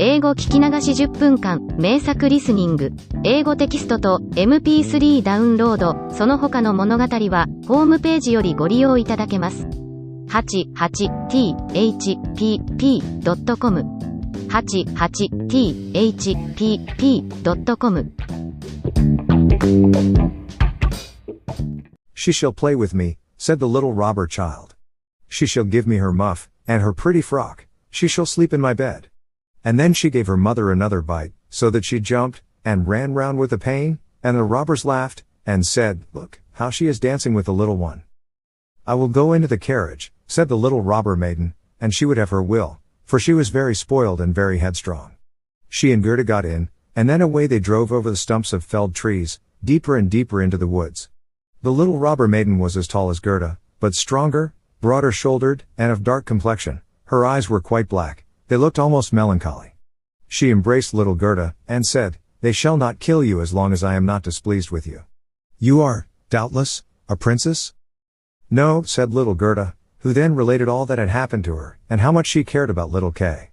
英語聞き流し10分間、名作リスニング、英語テキストと MP3 ダウンロード、その他の物語は、ホームページよりご利用いただけます。88thpp.com 88thpp.com She shall play with me, said the little robber child. She shall give me her muff, and her pretty frock, she shall sleep in my bed. And then she gave her mother another bite, so that she jumped, and ran round with the pain, and the robbers laughed, and said, Look, how she is dancing with the little one. I will go into the carriage, said the little robber maiden, and she would have her will, for she was very spoiled and very headstrong. She and Gerda got in, and then away they drove over the stumps of felled trees, deeper and deeper into the woods. The little robber maiden was as tall as Gerda, but stronger, broader shouldered, and of dark complexion. Her eyes were quite black, they looked almost melancholy. She embraced little Gerda, and said, They shall not kill you as long as I am not displeased with you. You are, doubtless, a princess? No, said little Gerda, who then related all that had happened to her, and how much she cared about little Kay.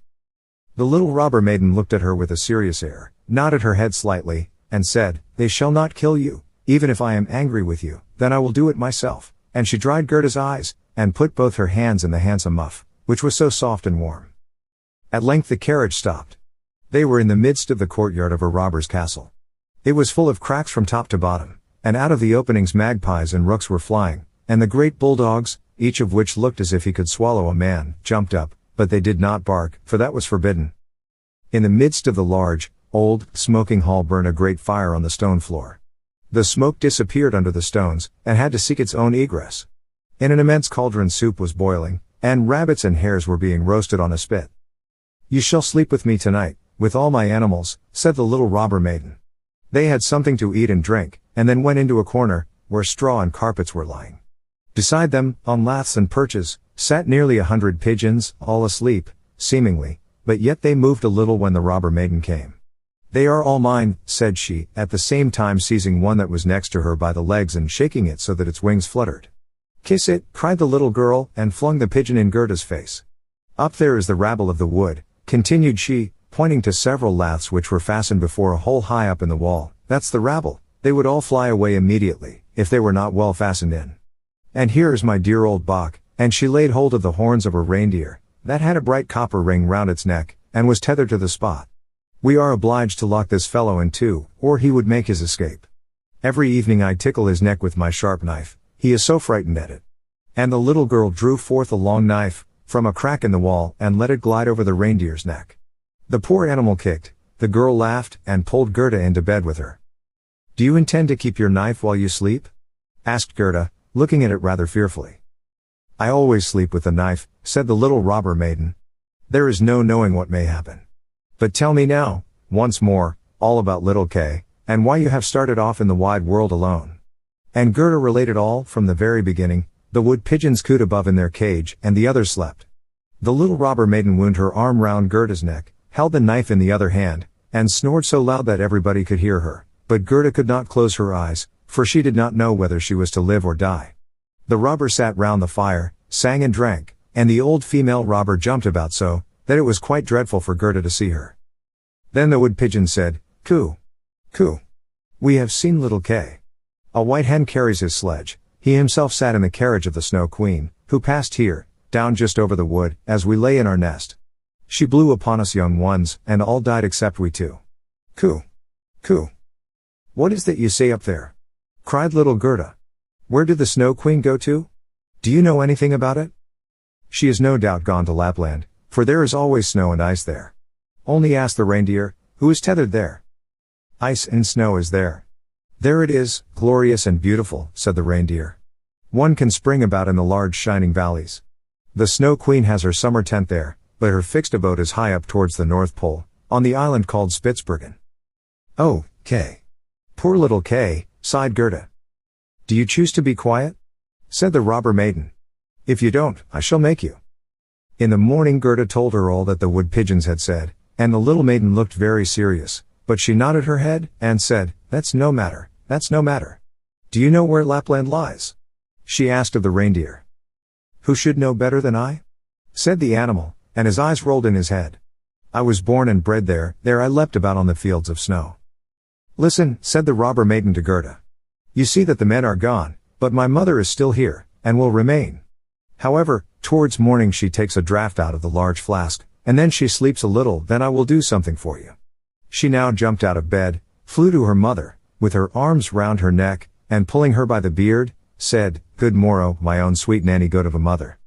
The little robber maiden looked at her with a serious air, nodded her head slightly, and said, They shall not kill you, even if I am angry with you, then I will do it myself, and she dried Gerda's eyes, and put both her hands in the handsome muff, which was so soft and warm. At length the carriage stopped. They were in the midst of the courtyard of a robber's castle. It was full of cracks from top to bottom, and out of the openings magpies and rooks were flying, and the great bulldogs, each of which looked as if he could swallow a man, jumped up, but they did not bark, for that was forbidden. In the midst of the large, old, smoking hall burned a great fire on the stone floor. The smoke disappeared under the stones, and had to seek its own egress. In an immense cauldron soup was boiling, and rabbits and hares were being roasted on a spit. You shall sleep with me tonight, with all my animals, said the little robber maiden. They had something to eat and drink, and then went into a corner, where straw and carpets were lying. Beside them, on laths and perches, sat nearly 100 pigeons, all asleep, seemingly, but yet they moved a little when the robber maiden came. They are all mine, said she, at the same time seizing one that was next to her by the legs and shaking it so that its wings fluttered. Kiss it, cried the little girl, and flung the pigeon in Gerda's face. Up there is the rabble of the wood, continued she, pointing to several laths which were fastened before a hole high up in the wall. That's the rabble, they would all fly away immediately, if they were not well fastened in. And here is my dear old Bach, and she laid hold of the horns of a reindeer, that had a bright copper ring round its neck, and was tethered to the spot. We are obliged to lock this fellow in too, or he would make his escape. Every evening I tickle his neck with my sharp knife, he is so frightened at it. And the little girl drew forth a long knife, from a crack in the wall, and let it glide over the reindeer's neck. The poor animal kicked, the girl laughed, and pulled Gerda into bed with her. Do you intend to keep your knife while you sleep? Asked Gerda, looking at it rather fearfully. I always sleep with the knife, said the little robber maiden. There is no knowing what may happen. But tell me now, once more, all about little Kay, and why you have started off in the wide world alone. And Gerda related all, from the very beginning. The wood pigeons cooed above in their cage, and the others slept. The little robber maiden wound her arm round Gerda's neck, held the knife in the other hand, and snored so loud that everybody could hear her, but Gerda could not close her eyes, for she did not know whether she was to live or die. The robber sat round the fire, sang and drank, and the old female robber jumped about so, that it was quite dreadful for Gerda to see her. Then the wood pigeon said, Coo! Coo! We have seen little Kay. A white hen carries his sledge. He himself sat in the carriage of the Snow Queen, who passed here, down just over the wood, as we lay in our nest. She blew upon us young ones, and all died except we two. Coo! Coo! What is that you say up there? Cried little Gerda. Where did the Snow Queen go to? Do you know anything about it? She is no doubt gone to Lapland, for there is always snow and ice there. Only ask the reindeer, who is tethered there. Ice and snow is there. There it is, glorious and beautiful, said the reindeer. One can spring about in the large shining valleys. The Snow Queen has her summer tent there, but her fixed abode is high up towards the North Pole, on the island called Spitzbergen. Oh, Kay. Poor little Kay, sighed Gerda. Do you choose to be quiet? Said the robber maiden. If you don't, I shall make you. In the morning Gerda told her all that the wood pigeons had said, and the little maiden looked very serious, but she nodded her head, and said, That's no matter, that's no matter. Do you know where Lapland lies? She asked of the reindeer. Who should know better than I? Said the animal, and his eyes rolled in his head. I was born and bred there I leapt about on the fields of snow. Listen, said the robber maiden to Gerda. You see that the men are gone, but my mother is still here, and will remain. However, towards morning she takes a draught out of the large flask, and then she sleeps a little, then I will do something for you. She now jumped out of bed, flew to her mother, with her arms round her neck, and pulling her by the beard, said, Good morrow, my own sweet nanny good of a mother.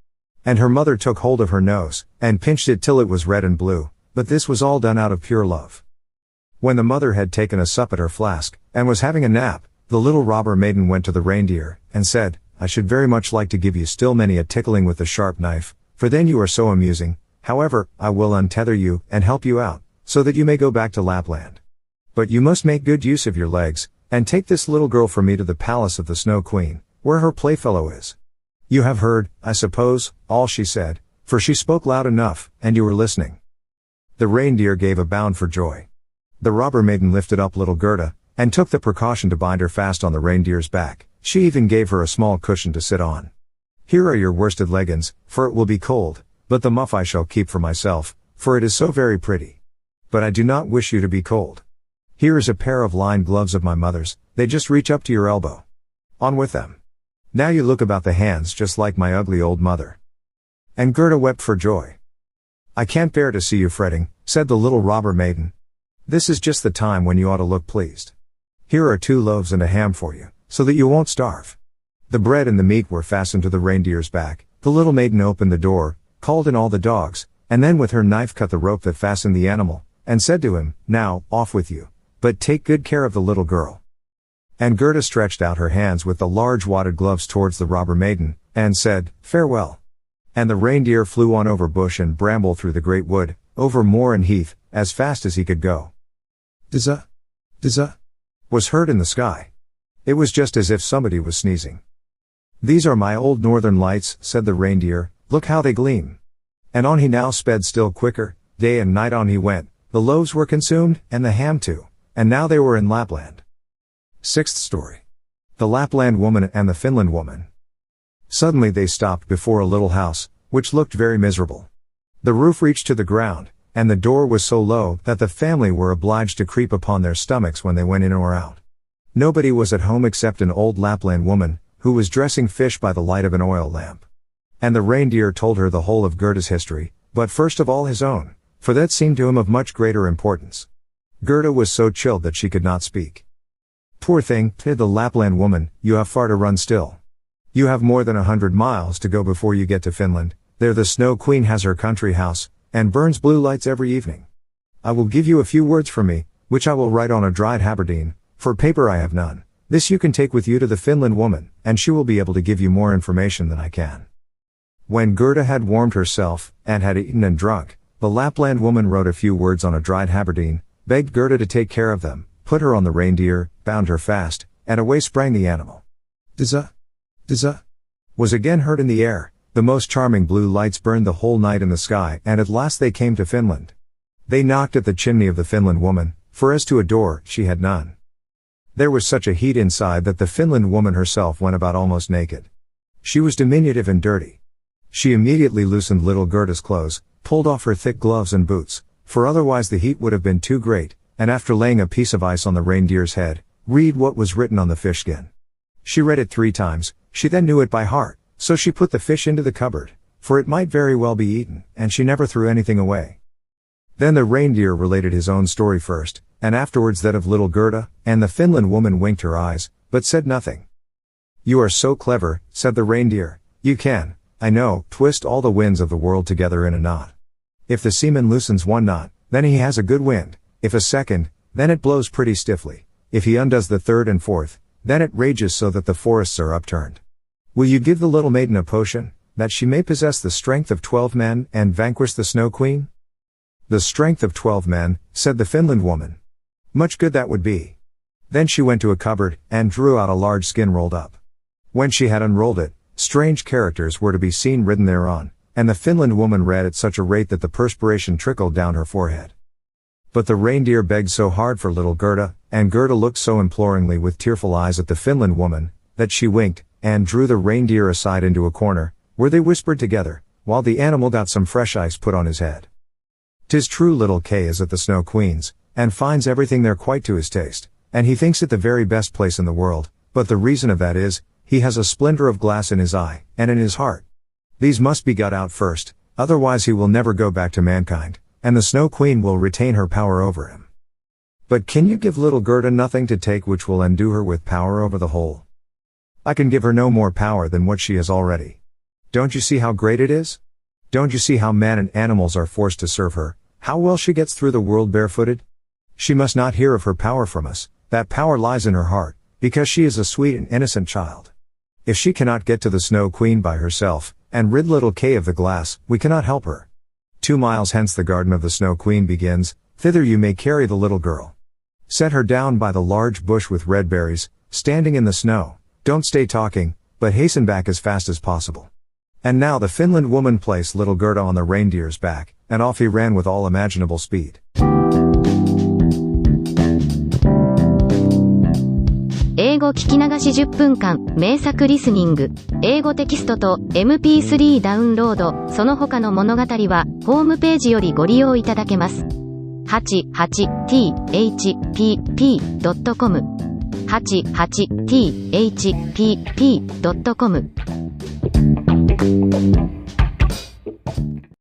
And her mother took hold of her nose, and pinched it till it was red and blue, but this was all done out of pure love. When the mother had taken a sup at her flask, and was having a nap, the little robber maiden went to the reindeer, and said, I should very much like to give you still many a tickling with the sharp knife, for then you are so amusing. However, I will untether you, and help you out, so that you may go back to Lapland. But you must make good use of your legs, and take this little girl from me to the palace of the Snow Queen, where her playfellow is. You have heard, I suppose, all she said, for she spoke loud enough, and you were listening. The reindeer gave a bound for joy. The robber maiden lifted up little Gerda, and took the precaution to bind her fast on the reindeer's back. She even gave her a small cushion to sit on. Here are your worsted leggins, for it will be cold, but the muff I shall keep for myself, for it is so very pretty. But I do not wish you to be cold. Here is a pair of lined gloves of my mother's, they just reach up to your elbow. On with them. Now you look about the hands just like my ugly old mother. And Gerda wept for joy. I can't bear to see you fretting, said the little robber maiden. This is just the time when you ought to look pleased. Here are 2 loaves and a ham for you, so that you won't starve. The bread and the meat were fastened to the reindeer's back. The little maiden opened the door, called in all the dogs, and then with her knife cut the rope that fastened the animal, and said to him, Now, off with you, but take good care of the little girl. And Gerda stretched out her hands with the large wadded gloves towards the robber maiden, and said, Farewell. And the reindeer flew on over bush and bramble through the great wood, over moor and heath, as fast as he could go. Dizza, dizza, was heard in the sky. It was just as if somebody was sneezing. These are my old northern lights, said the reindeer, look how they gleam. And on he now sped still quicker, day and night on he went, the loaves were consumed, and the ham too, and now they were in Lapland. 6th story. The Lapland Woman and the Finland Woman. Suddenly they stopped before a little house, which looked very miserable. The roof reached to the ground, and the door was so low that the family were obliged to creep upon their stomachs when they went in or out. Nobody was at home except an old Lapland woman, who was dressing fish by the light of an oil lamp. And the reindeer told her the whole of Gerda's history, but first of all his own, for that seemed to him of much greater importance. Gerda was so chilled that she could not speak. Poor thing, said the Lapland woman, you have far to run still. You have more than 100 miles to go before you get to Finland. There the Snow Queen has her country house, and burns blue lights every evening. I will give you a few words from me, which I will write on a dried haberdine, for paper I have none. This you can take with you to the Finland woman, and she will be able to give you more information than I can. When Gerda had warmed herself, and had eaten and drunk, the Lapland woman wrote a few words on a dried haberdine, begged Gerda to take care of them, put her on the reindeer, bound her fast, and away sprang the animal. Dizza, dizza, was again heard in the air. The most charming blue lights burned the whole night in the sky, and at last they came to Finland. They knocked at the chimney of the Finland woman, for as to a door, she had none. There was such a heat inside that the Finland woman herself went about almost naked. She was diminutive and dirty. She immediately loosened little Gerda's clothes, pulled off her thick gloves and boots, for otherwise the heat would have been too great, and after laying a piece of ice on the reindeer's head, read what was written on the fish skin. She read it 3 times, she then knew it by heart, so she put the fish into the cupboard, for it might very well be eaten, and she never threw anything away. Then the reindeer related his own story first, and afterwards that of little Gerda, and the Finland woman winked her eyes, but said nothing. You are so clever, said the reindeer, you can, I know, twist all the winds of the world together in a knot. If the seaman loosens 1 knot, then he has a good wind, if a second, then it blows pretty stiffly, if he undoes the 3rd and 4th, then it rages so that the forests are upturned. Will you give the little maiden a potion, that she may possess the strength of 12 men, and vanquish the Snow Queen? The strength of 12 men, said the Finland woman. Much good that would be. Then she went to a cupboard, and drew out a large skin rolled up. When she had unrolled it, strange characters were to be seen written thereon, and the Finland woman read at such a rate that the perspiration trickled down her forehead. But the reindeer begged so hard for little Gerda, and Gerda looked so imploringly with tearful eyes at the Finland woman, that she winked, and drew the reindeer aside into a corner, where they whispered together, while the animal got some fresh ice put on his head. 'Tis true little K is at the Snow Queen's, and finds everything there quite to his taste, and he thinks it the very best place in the world, but the reason of that is, he has a splinter of glass in his eye, and in his heart. These must be got out first, otherwise he will never go back to mankind, and the Snow Queen will retain her power over him. But can you give little Gerda nothing to take which will endue her with power over the whole? I can give her no more power than what she has already. Don't you see how great it is? Don't you see how man and animals are forced to serve her, how well she gets through the world barefooted? She must not hear of her power from us, that power lies in her heart, because she is a sweet and innocent child. If she cannot get to the Snow Queen by herself, and rid little K of the glass, we cannot help her. 2 miles hence the garden of the Snow Queen begins, thither you may carry the little girl. Set her down by the large bush with red berries, standing in the snow, don't stay talking, but hasten back as fast as possible. And now the Finland woman placed little Gerda on the reindeer's back, and off he ran with all imaginable speed. 英語聞き流し10分間、名作リスニング、英語テキストと MP3 ダウンロード、その他の物語は、ホームページよりご利用いただけます。88thpp.com 88thpp.com